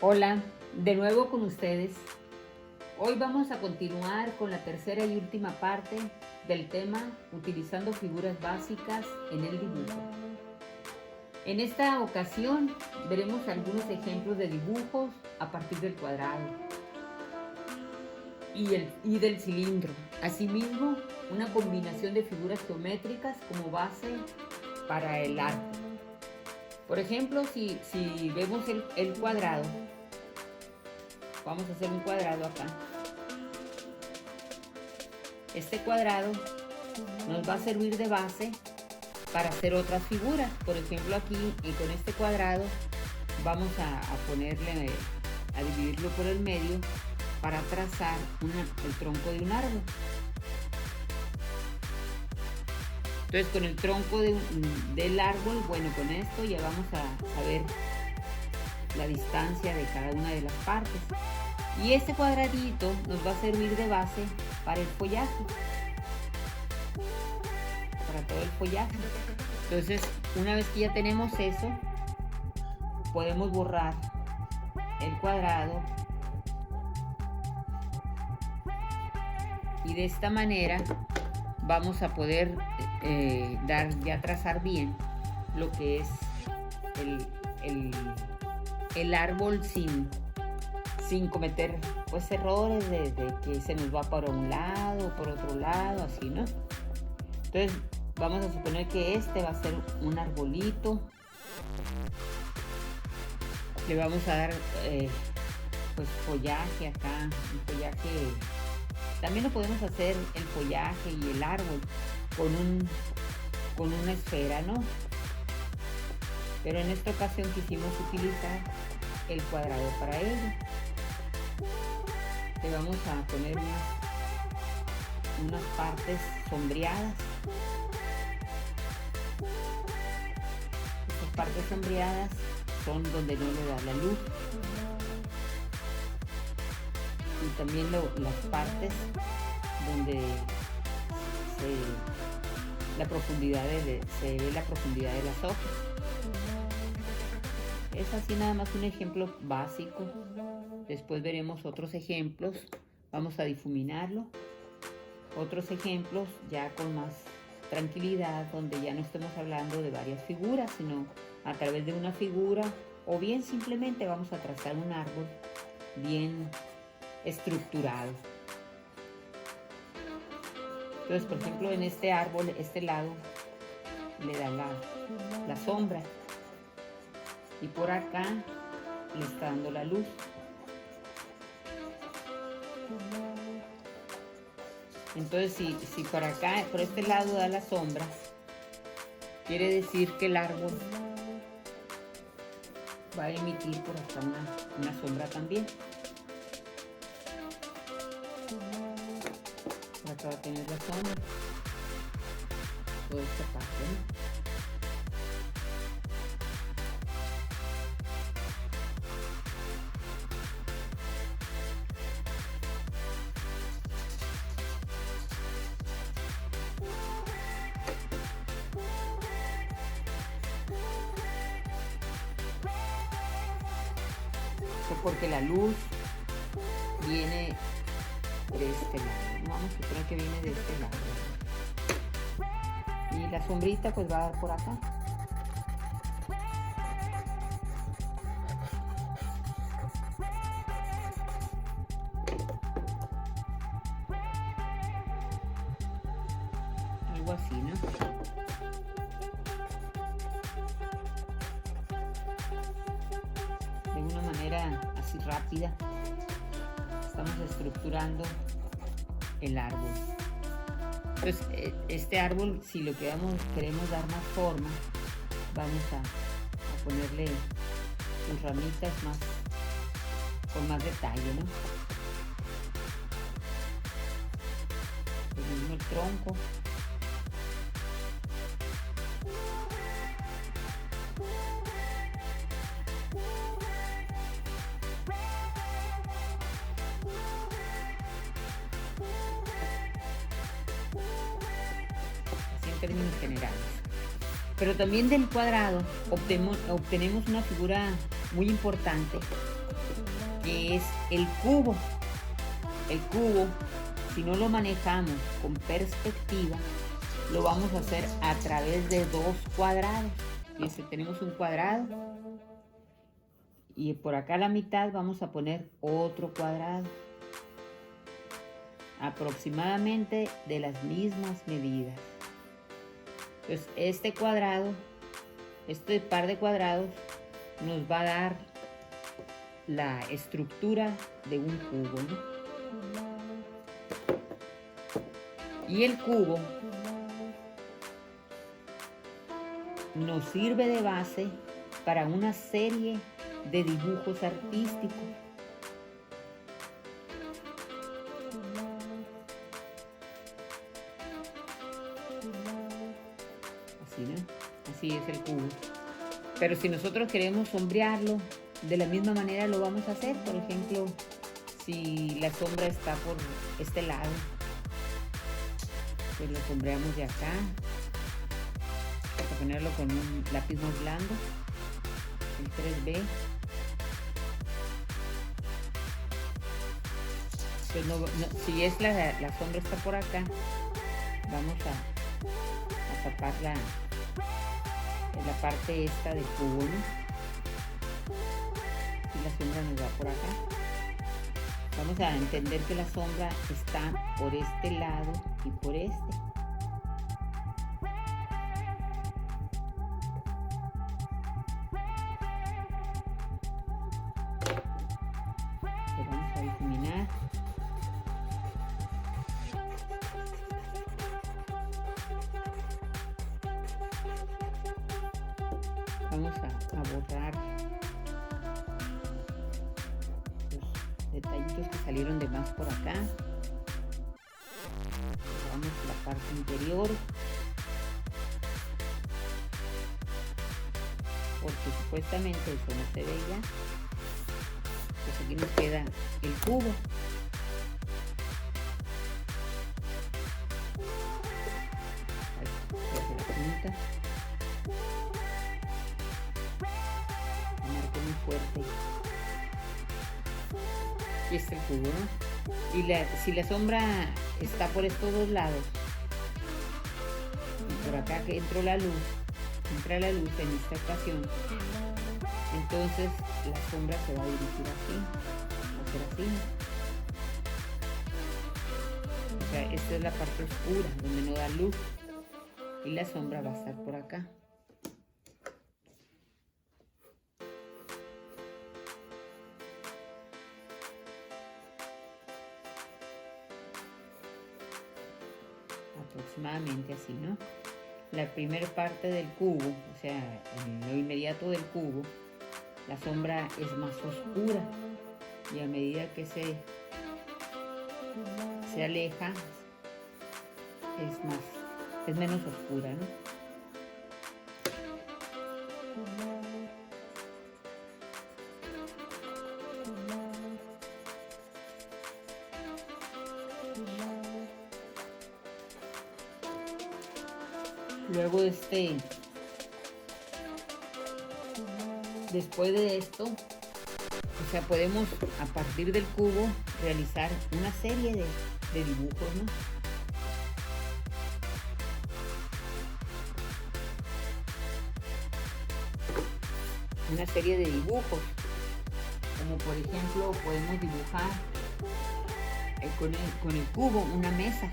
Hola, de nuevo con ustedes. Hoy vamos a continuar con la tercera y última parte del tema utilizando figuras básicas en el dibujo. En esta ocasión veremos algunos ejemplos de dibujos a partir del cuadrado y del cilindro. Asimismo, una combinación de figuras geométricas como base para el arte. Por ejemplo, si vemos el cuadrado, vamos a hacer un cuadrado acá. Este cuadrado nos va a servir de base para hacer otras figuras. Por ejemplo, aquí con este cuadrado vamos a dividirlo por el medio para trazar el tronco de un árbol. Entonces, con el tronco del árbol, bueno, con esto ya vamos a saber la distancia de cada una de las partes. Y este cuadradito nos va a servir de base para el follaje, para todo el follaje. Entonces, una vez que ya tenemos eso, podemos borrar el cuadrado y de esta manera vamos a poder trazar bien lo que es el árbol sin cometer pues errores de que se nos va para un lado o por otro lado, así, ¿no? Entonces vamos a suponer que este va a ser un arbolito. Le vamos a dar pues follaje acá, un follaje. También lo podemos hacer el follaje y el árbol con una esfera, ¿no? Pero en esta ocasión quisimos utilizar el cuadrado para ello. Le vamos a poner unas partes sombreadas. Estas partes sombreadas son donde no le da la luz. Y también las partes donde se ve la profundidad de las hojas. Es así nada más un ejemplo básico. Después veremos otros ejemplos. Vamos a difuminarlo. Otros ejemplos ya con más tranquilidad, donde ya no estemos hablando de varias figuras, sino a través de una figura, o bien simplemente vamos a trazar un árbol bien estructurado. Entonces, por ejemplo, en este árbol, este lado le da la sombra y por acá le está dando la luz. Entonces, si por acá, por este lado da la sombra, quiere decir que el árbol va a emitir por acá una sombra también. Por acá va a tener la sombra, toda esta parte, ¿no? Porque la luz viene de este lado, ¿no? Vamos a suponer que viene de este lado y la sombrita pues va a dar por acá. Algo así, ¿no? De una manera así rápida estamos estructurando el árbol. Entonces este árbol, si lo queremos dar más forma, vamos a ponerle sus ramitas con más detalle, ¿no? Lo mismo el tronco. Términos generales. Pero también del cuadrado obtenemos una figura muy importante, que es el cubo. El cubo, si no lo manejamos con perspectiva, lo vamos a hacer a través de dos cuadrados. Fíjense, tenemos un cuadrado y por acá a la mitad vamos a poner otro cuadrado, aproximadamente de las mismas medidas. Entonces este cuadrado, este par de cuadrados nos va a dar la estructura de un cubo, ¿no? Y el cubo nos sirve de base para una serie de dibujos artísticos. Así, ¿no? Así es el cubo. Pero si nosotros queremos sombrearlo, de la misma manera lo vamos a hacer. Por ejemplo, si la sombra está por este lado, pues lo sombreamos de acá. Vamos a ponerlo con un lápiz más blando, el 3B. Pues si es la sombra está por acá, vamos a tapar la parte esta del cubo, ¿no? Y la sombra nos va por acá. Vamos a entender que la sombra está por este lado y por este. Lo vamos a difuminar. Vamos a borrar los detallitos que salieron de más por acá. Borramos la parte interior, porque supuestamente eso no se veía. Pues aquí nos queda el cubo. Desde la punta. Marco muy fuerte. Y este es el cubo, ¿no? Y si la sombra está por estos dos lados, y por acá que entra la luz en esta ocasión, entonces la sombra se va a dirigir así, va a ser así. O sea, esta es la parte oscura, donde no da luz, y la sombra va a estar por acá. Aproximadamente así, ¿no? La primera parte del cubo, o sea, en lo inmediato del cubo, la sombra es más oscura, y a medida que se aleja, es menos oscura, ¿no? Luego después de esto, o sea, podemos a partir del cubo realizar una serie de dibujos, ¿no? Una serie de dibujos, como por ejemplo podemos dibujar con el cubo una mesa.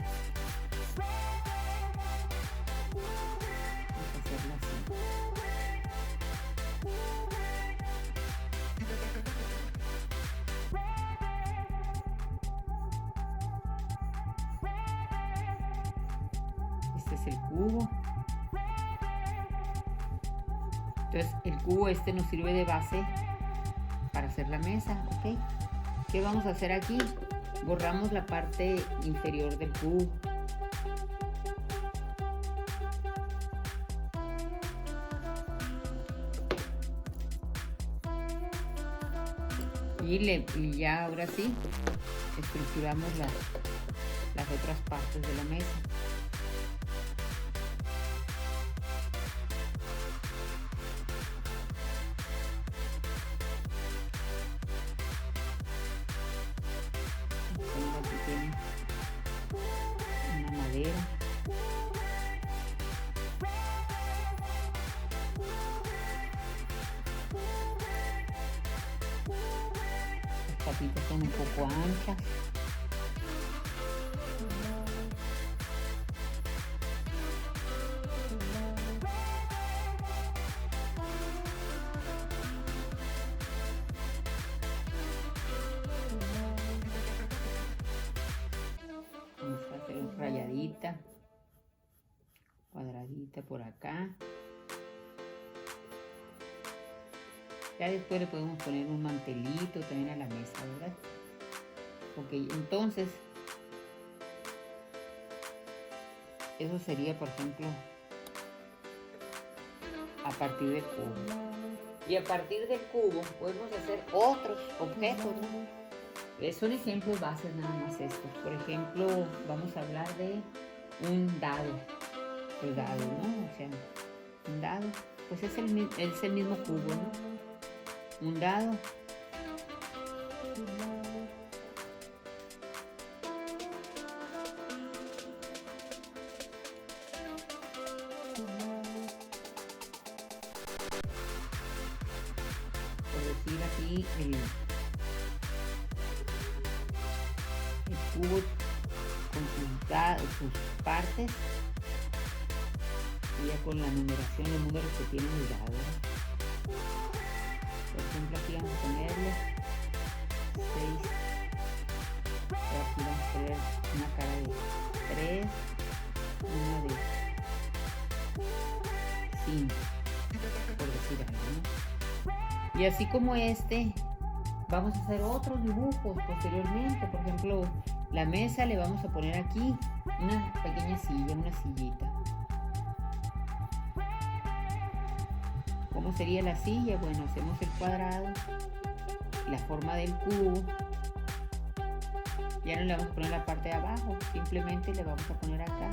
Este es el cubo. Entonces el cubo nos sirve de base para hacer la mesa, ¿ok? ¿Qué vamos a hacer aquí? Borramos la parte inferior del cubo. Y ya ahora sí estructuramos las otras partes de la mesa. patitas son un poco anchas. Vamos a hacer una rayadita, cuadradita por acá. Ya después le podemos poner un mantelito también a la mesa, ¿verdad? Ok, entonces, eso sería, por ejemplo, a partir del cubo. Y a partir del cubo podemos hacer otros objetos, ¿no? Son ejemplos bases nada más estos. Por ejemplo, vamos a hablar de un dado. El dado, ¿no? O sea, un dado, pues es el mismo cubo, ¿no? Un dado. Por decir aquí, el cubo con sus partes y ya con la numeración, los números que tiene el dado, ¿no? Por ejemplo, aquí vamos a ponerle 6. Aquí vamos a poner una cara de 3, una de 5, por decir algo, ¿no? Y así como este, vamos a hacer otros dibujos posteriormente. Por ejemplo, la mesa le vamos a poner aquí una pequeña silla, una sillita. ¿Cómo sería la silla? Bueno, hacemos el cuadrado, la forma del cubo. Ya no le vamos a poner la parte de abajo, simplemente le vamos a poner acá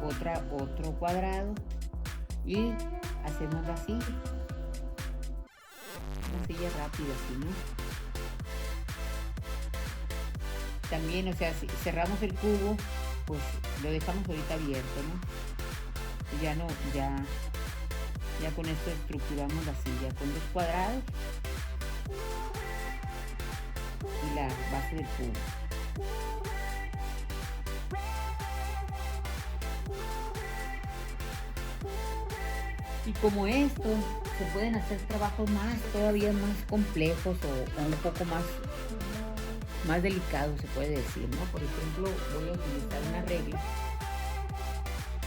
otro cuadrado y hacemos la silla. Una silla rápida así, ¿no? También, o sea, si cerramos el cubo, pues lo dejamos ahorita abierto, ¿no? Ya con esto estructuramos la silla con 2 cuadrados y la base del cubo. Y como esto, se pueden hacer trabajos todavía más complejos o un poco más delicados, se puede decir, ¿no? Por ejemplo, voy a utilizar una regla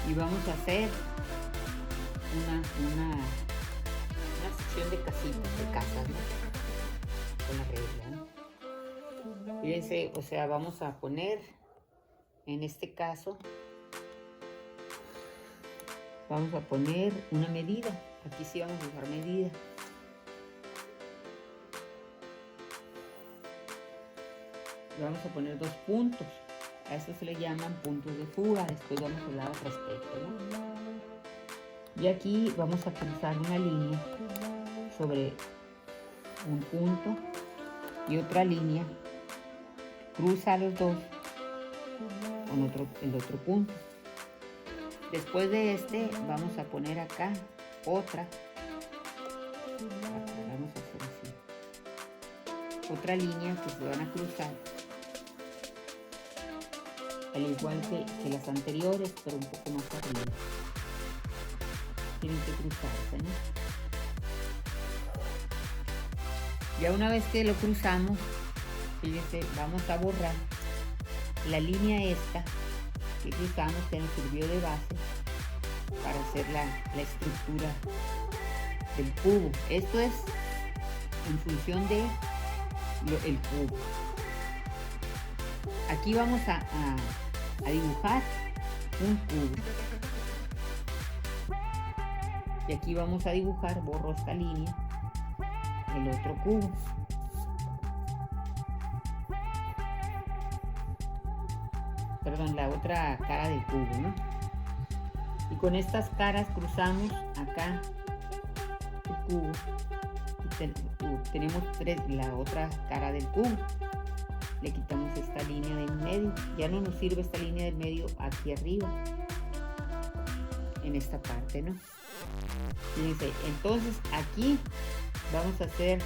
y vamos a hacer una sección de casitas, de casas, ¿no? Con la regla, ¿no? Fíjense, o sea, vamos a poner, en este caso, vamos a poner una medida. Aquí sí vamos a usar medida. Vamos a poner 2 puntos. A eso se le llaman puntos de fuga. Después vamos a hablar al respecto, ¿no? Y aquí vamos a cruzar una línea sobre un punto y otra línea. Cruza los dos con el otro punto. Después de este vamos a poner acá otra. Vamos a hacer así. Otra línea que se van a cruzar. Al igual que las anteriores, pero un poco más arriba. Tienen que cruzarse, ¿no? Ya una vez que lo cruzamos, fíjense, vamos a borrar la línea esta que cruzamos, que nos sirvió de base para hacer la estructura del cubo. Esto es en función de el cubo. Aquí vamos a dibujar un cubo. Y aquí vamos a dibujar, borro esta línea, el otro cubo. Perdón, la otra cara del cubo, ¿no? Y con estas caras cruzamos acá el cubo. Y tenemos la otra cara del cubo. Le quitamos esta línea del medio. Ya no nos sirve esta línea del medio aquí arriba, en esta parte, ¿no? Fíjense, entonces aquí vamos a hacer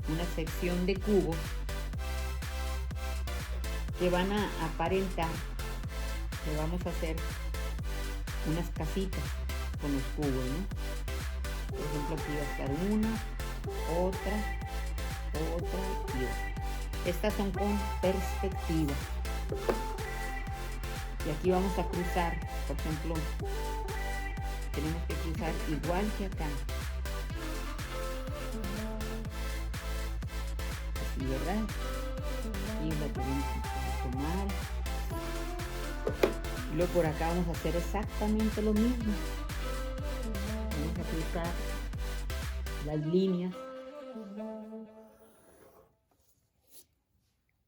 una sección de cubo que van a aparentar que vamos a hacer unas casitas con los cubos, ¿no? Por ejemplo, aquí va a estar una, otra y otra. Estas son con perspectiva. Y aquí vamos a cruzar, por ejemplo, tenemos que cruzar igual que acá. Así, ¿verdad? Y la tenemos que tomar. Y luego por acá vamos a hacer exactamente lo mismo. Vamos a cruzar las líneas.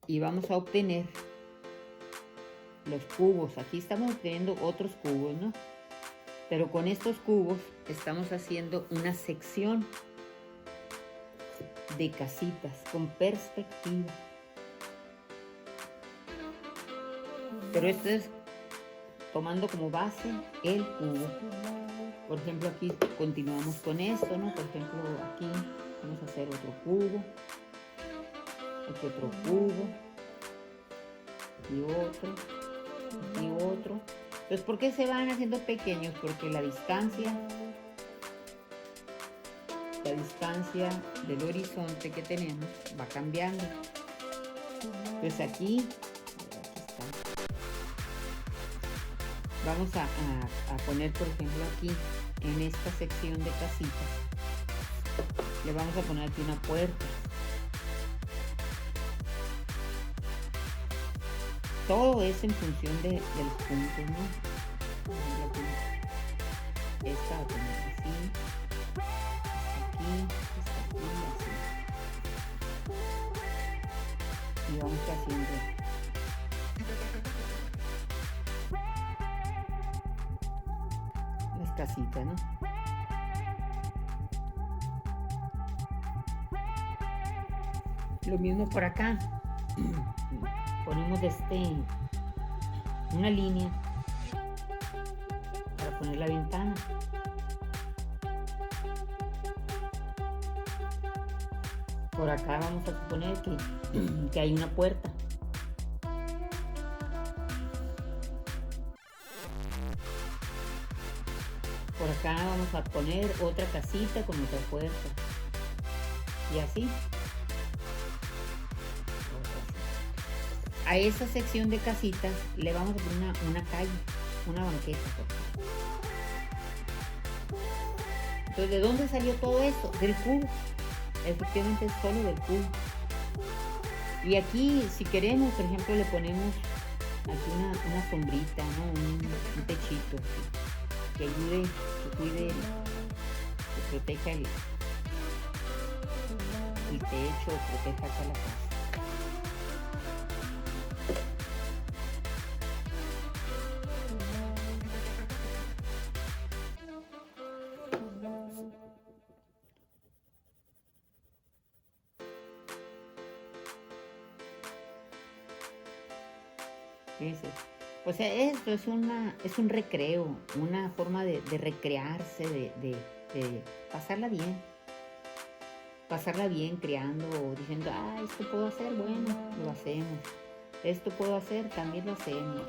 Y vamos a obtener los cubos. Aquí estamos obteniendo otros cubos, ¿no? Pero con estos cubos estamos haciendo una sección de casitas con perspectiva. Pero esto es tomando como base el cubo. Por ejemplo, aquí continuamos con esto, ¿no? Por ejemplo, aquí vamos a hacer otro cubo. Aquí otro cubo. Y otro. Y otro. Entonces, ¿por qué se van haciendo pequeños? Porque la distancia del horizonte que tenemos va cambiando. Entonces aquí está. Vamos a poner, por ejemplo, aquí en esta sección de casitas, le vamos a poner aquí una puerta. Todo es en función de los puntos, ¿no? Esta va a poner así, esta aquí, así. Y vamos haciendo las casitas, ¿no? Lo mismo por acá. Ponemos una línea para poner la ventana. Por acá vamos a suponer que hay una puerta. Por acá vamos a poner otra casita con otra puerta. Y así. A esa sección de casitas le vamos a poner una calle, una banqueta. Entonces, ¿de dónde salió todo esto? Del cubo. Efectivamente, solo del cubo. Y aquí, si queremos, por ejemplo, le ponemos aquí una sombrita, ¿no? Un techito que ayude, que cuide, que proteja el techo, proteja acá la casa. Fíjense. O sea, esto es un recreo, una forma de recrearse, de pasarla bien. Pasarla bien creando, diciendo, esto puedo hacer, bueno, lo hacemos. Esto puedo hacer, también lo hacemos.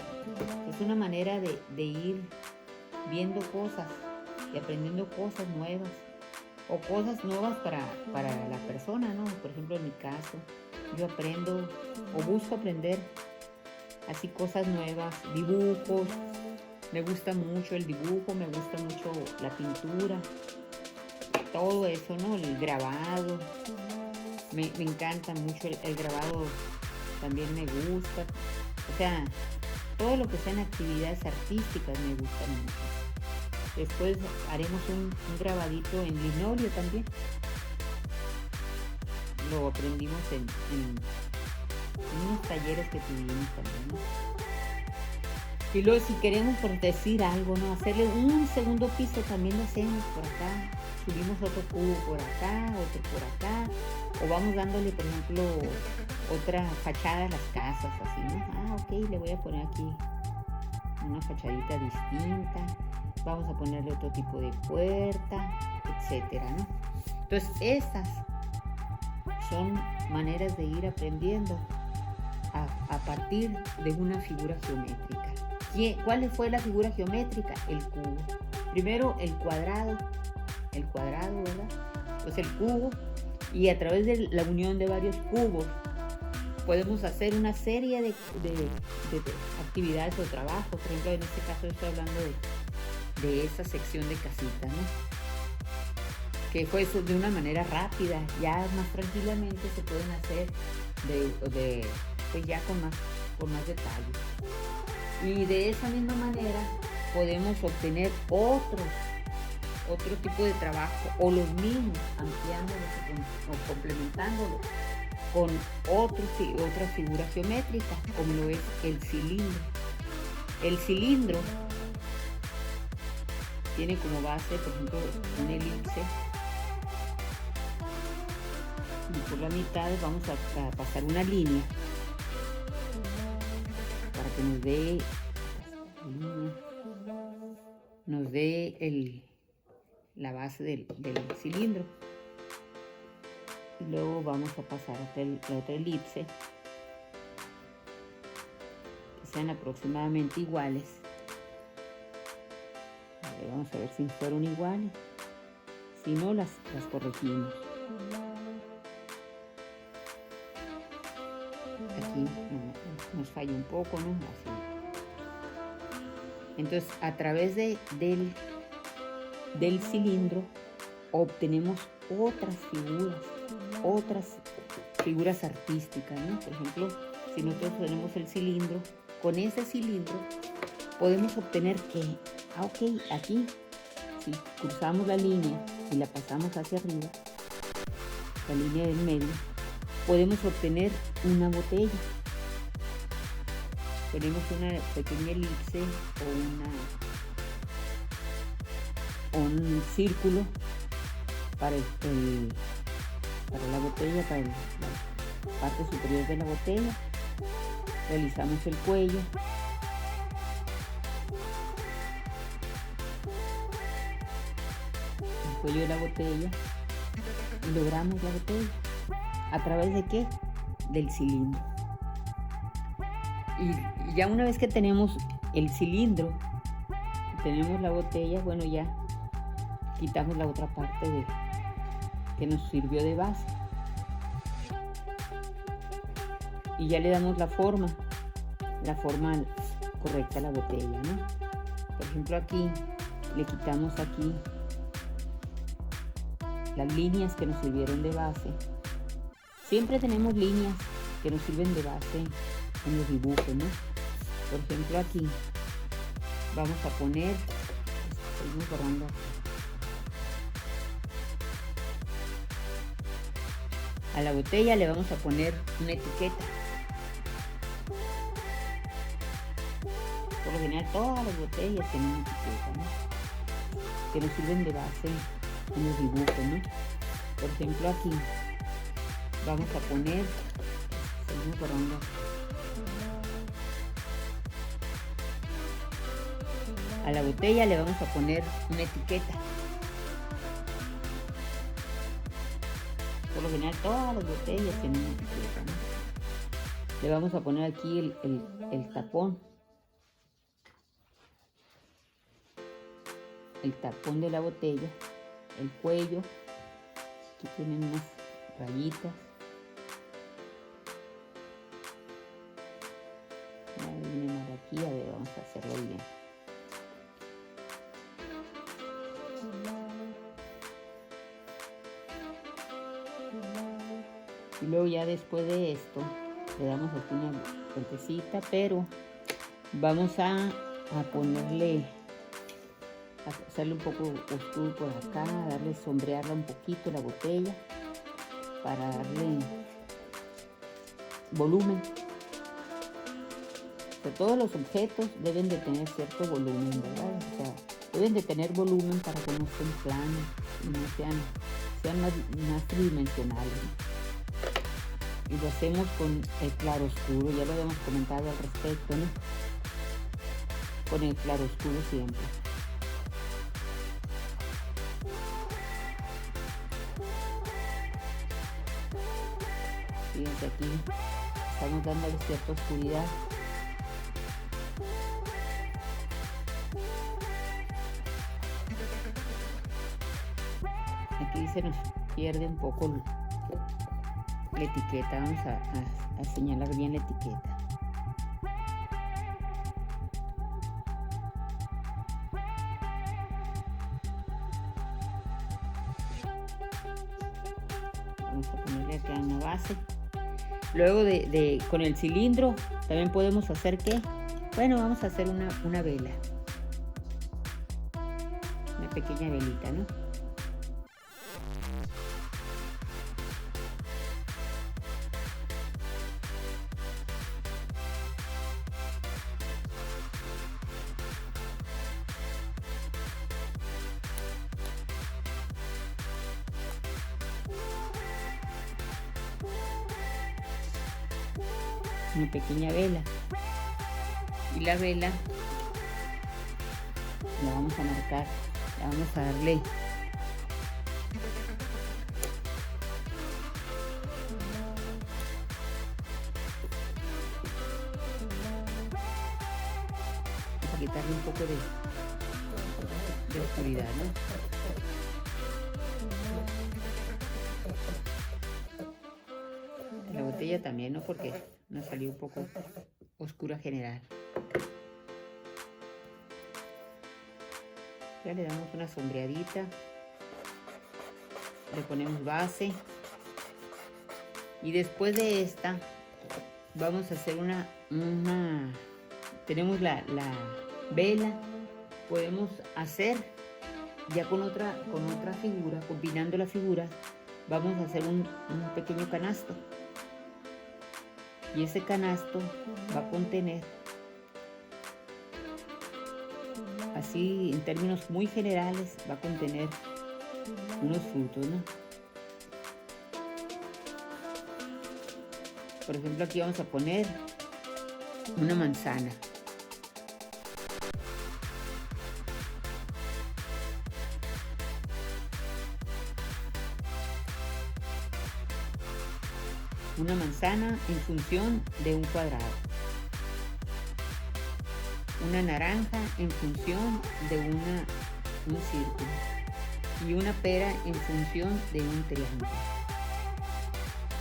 Es una manera de ir viendo cosas y aprendiendo cosas nuevas. O cosas nuevas para la persona, ¿no? Por ejemplo, en mi caso, yo aprendo o busco aprender así cosas nuevas, dibujos, me gusta mucho el dibujo, me gusta mucho la pintura, todo eso, ¿no? El grabado, me encanta mucho el grabado, también me gusta, o sea, todo lo que sean actividades artísticas me gustan mucho. Después haremos un grabadito en linóleo también, lo aprendimos en unos talleres que tuvimos también, ¿no? Y luego si queremos por decir algo, ¿no? Hacerle un segundo piso también lo hacemos por acá. Subimos otro cubo por acá, otro por acá. O vamos dándole, por ejemplo, otra fachada a las casas, así, ¿no? Ok, le voy a poner aquí una fachadita distinta. Vamos a ponerle otro tipo de puerta, etcétera, ¿no? Entonces, esas son maneras de ir aprendiendo a partir de una figura geométrica. ¿Cuál fue la figura geométrica? El cubo. Primero el cuadrado, ¿verdad? Pues el cubo, y a través de la unión de varios cubos podemos hacer una serie de actividades o trabajos. Por ejemplo, en este caso estoy hablando de esa sección de casita, ¿no? Que fue eso de una manera rápida. Ya más tranquilamente se pueden hacer pues ya con más detalle. Y de esa misma manera podemos obtener otro tipo de trabajo, o los mismos, ampliándolos o complementándolos con otras figuras geométricas, como lo es el cilindro. El cilindro tiene como base, por ejemplo, una elipse, y por la mitad vamos a pasar una línea para que nos dé la base del cilindro. Y luego vamos a pasar hasta la otra elipse, que sean aproximadamente iguales. Vamos a ver si fueron iguales. Si no, las corregimos. Aquí nos falla un poco, ¿no? Así. Entonces, a través del cilindro obtenemos otras figuras artísticas, ¿no? Por ejemplo, si nosotros tenemos el cilindro, con ese cilindro podemos obtener que, ok, aquí, si cruzamos la línea y la pasamos hacia arriba, la línea del medio, podemos obtener una botella. Tenemos una pequeña elipse o un círculo para la botella, para la parte superior de la botella. Realizamos el cuello. El cuello de la botella, y logramos la botella. ¿A través de qué? Del cilindro. Y ya una vez que tenemos el cilindro, tenemos la botella, bueno, ya quitamos la otra parte que nos sirvió de base. Y ya le damos la forma correcta a la botella, ¿no? Por ejemplo, aquí le quitamos aquí las líneas que nos sirvieron de base. Siempre tenemos líneas que nos sirven de base en los dibujos, ¿no? Por ejemplo, aquí vamos a poner, seguimos borrando, a la botella le vamos a poner una etiqueta. Por lo general todas las botellas tienen una etiqueta, ¿no? Que nos sirven de base en los dibujos, ¿no? Por ejemplo, aquí vamos a poner, seguimos borrando, a la botella le vamos a poner una etiqueta. Por lo general todas las botellas tienen una etiqueta, ¿no? Le vamos a poner aquí el tapón. El tapón de la botella, el cuello, aquí tienen unas rayitas. Viene más de aquí, a ver, vamos a hacerlo bien. Y luego ya después de esto, le damos aquí una vueltecita, pero vamos a ponerle, a hacerle un poco oscuro por acá, sombrearla un poquito la botella, para darle volumen. Todos los objetos deben de tener cierto volumen, ¿verdad? O sea, deben de tener volumen para que no estén planos y no sean más tridimensionales, ¿no? Y lo hacemos con el claroscuro, ya lo habíamos comentado al respecto, ¿no? Con el claroscuro siempre. Fíjense aquí, Estamos dándole cierta oscuridad. Aquí se nos pierde un poco la etiqueta. Vamos a señalar bien la etiqueta. Vamos a ponerle acá una base. Luego con el cilindro también podemos hacer ¿qué? Bueno, vamos a hacer una vela. Una pequeña velita, ¿no? Una pequeña vela, y la vela la vamos a marcar, la vamos a darle vamos a quitarle un poco de oscuridad, ¿no? La botella también, ¿no? Porque nos salió un poco oscura general. Ya le damos una sombreadita, le ponemos base, y después de esta vamos a hacer tenemos la vela. Podemos hacer ya con otra figura, combinando la figura, vamos a hacer un pequeño canasto. Y ese canasto va a contener, así en términos muy generales, va a contener unos frutos, ¿no? Por ejemplo, aquí vamos a poner una manzana. Una manzana en función de un cuadrado. Una naranja en función de un círculo. Y una pera en función de un triángulo.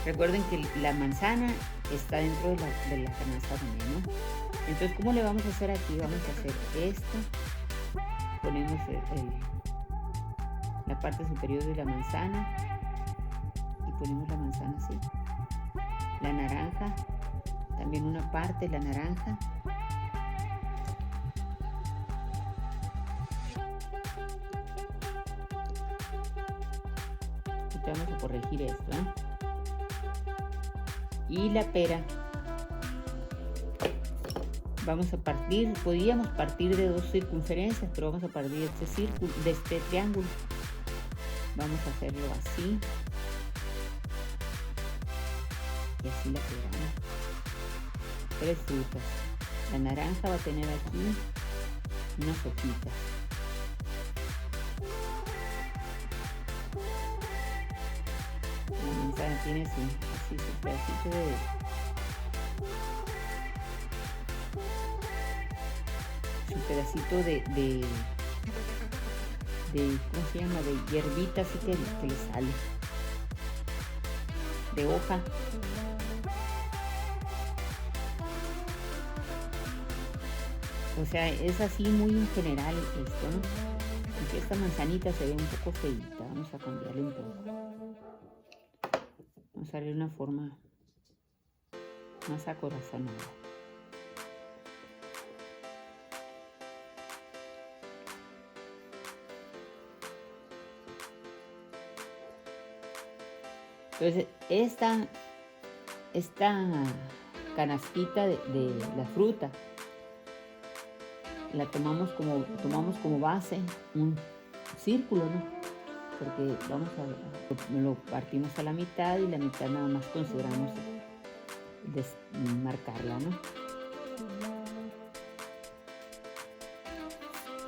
Recuerden que la manzana está dentro de la canasta también, ¿no? Entonces, ¿cómo le vamos a hacer aquí? Vamos a hacer esto. Ponemos la parte superior de la manzana y ponemos la manzana así. La naranja, también una parte de la naranja. Y vamos a corregir esto, ¿eh? Y la pera, vamos a partir, podríamos partir de dos circunferencias, pero vamos a partir de este círculo, de este triángulo. Vamos a hacerlo así. Y así la pera, ¿no? 3 frutas. La naranja va a tener aquí unas hojitas. La manzana tiene así su pedacito de ¿cómo se llama? De hierbita, así que le sale. De hoja. O sea, es así muy en general esto, ¿no? Aunque esta manzanita se ve un poco feita, vamos a cambiarle un poco. Vamos a darle una forma más acorazonada. Entonces, esta canastita de la fruta la tomamos como base un círculo, ¿no? Porque lo partimos a la mitad y la mitad nada más consideramos marcarla, ¿no?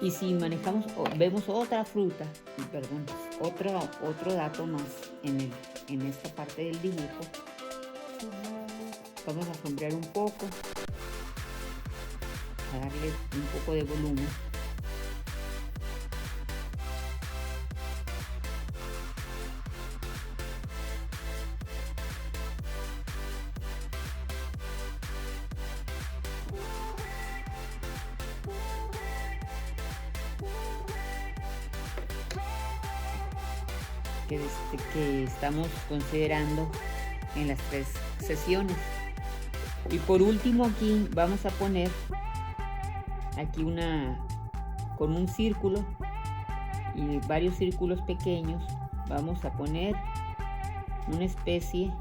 Y si manejamos, vemos otra fruta, perdón, otro dato más en esta parte del dibujo, Vamos a sombrear un poco, a darle un poco de volumen. Que estamos considerando en las 3 sesiones. Y por último aquí vamos a poner aquí con un círculo y varios círculos pequeños, vamos a poner una especie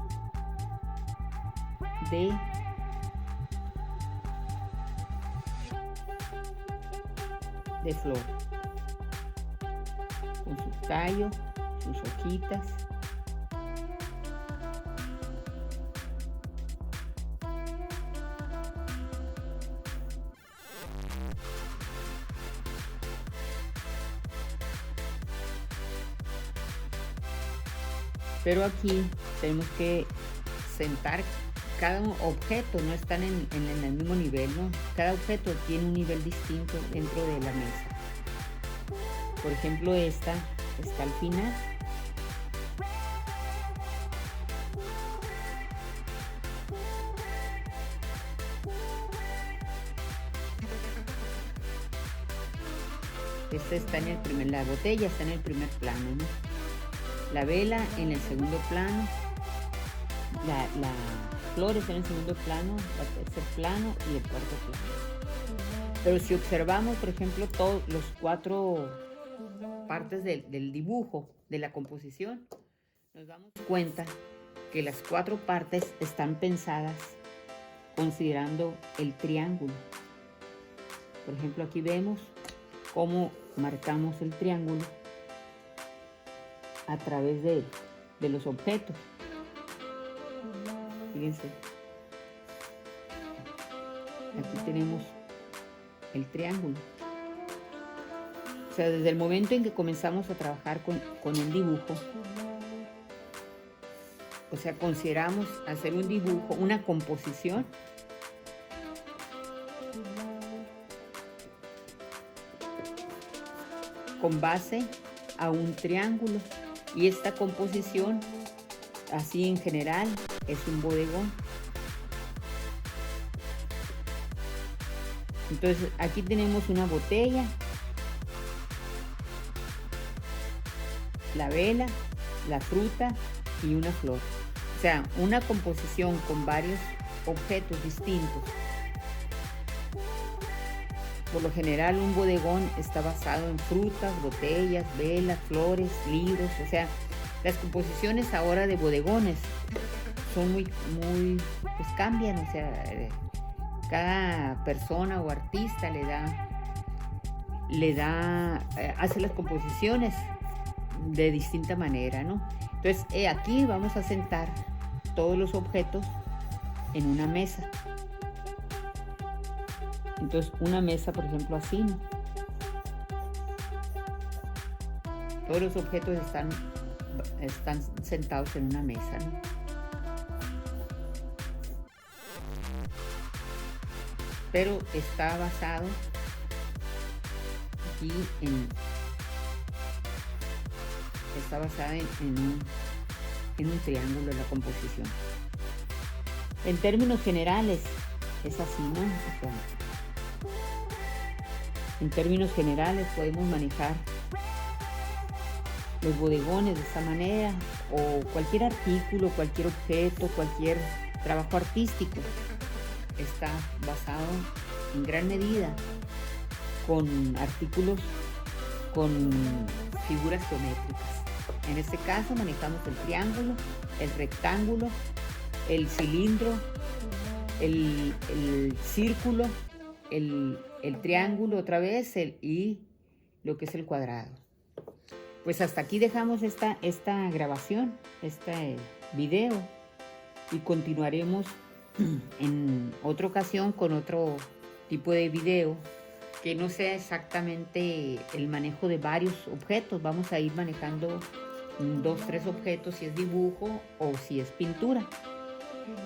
de flor con su tallo, sus hojitas. Pero aquí tenemos que sentar cada objeto, no están en el mismo nivel, ¿no? Cada objeto tiene un nivel distinto dentro de la mesa. Por ejemplo, esta está al final. Esta está en el primer, la botella está en el primer plano, ¿no? La vela en el segundo plano, la flor está en el segundo plano, el tercer plano y el cuarto plano. Pero si observamos, por ejemplo, todos los 4 partes del dibujo, de la composición, nos damos cuenta que las 4 partes están pensadas considerando el triángulo. Por ejemplo, aquí vemos cómo marcamos el triángulo a través de los objetos. Fíjense, aquí tenemos el triángulo. O sea, desde el momento en que comenzamos a trabajar con un dibujo, o sea, consideramos hacer un dibujo, una composición, con base a un triángulo. Y esta composición, así en general, es un bodegón. Entonces, aquí tenemos una botella, la vela, la fruta y una flor. O sea, una composición con varios objetos distintos. Por lo general, un bodegón está basado en frutas, botellas, velas, flores, libros. O sea, las composiciones ahora de bodegones son muy, pues cambian. O sea, cada persona o artista hace las composiciones de distinta manera, ¿no? Entonces, aquí vamos a sentar todos los objetos en una mesa. Entonces, una mesa, por ejemplo, así, ¿no? Todos los objetos están sentados en una mesa, ¿no? Pero está basado aquí está basada en un triángulo en la composición. En términos generales, es así, ¿no? O sea, en términos generales podemos manejar los bodegones de esta manera, o cualquier artículo, cualquier objeto, cualquier trabajo artístico está basado en gran medida con artículos con figuras geométricas. En este caso manejamos el triángulo, el rectángulo, el cilindro, el círculo, el triángulo otra vez y lo que es el cuadrado. Pues hasta aquí dejamos esta grabación, este video, y continuaremos en otra ocasión con otro tipo de video que no sea exactamente el manejo de varios objetos. Vamos a ir manejando 2, 3 objetos si es dibujo o si es pintura.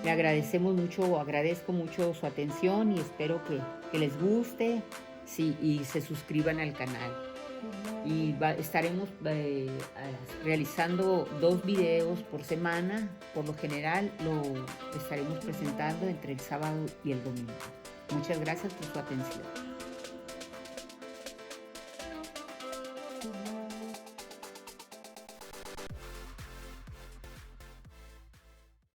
Le agradecemos mucho, o agradezco mucho su atención y espero que les guste, sí, y se suscriban al canal. Y estaremos realizando 2 videos por semana. Por lo general lo estaremos presentando entre el sábado y el domingo. Muchas gracias por su atención.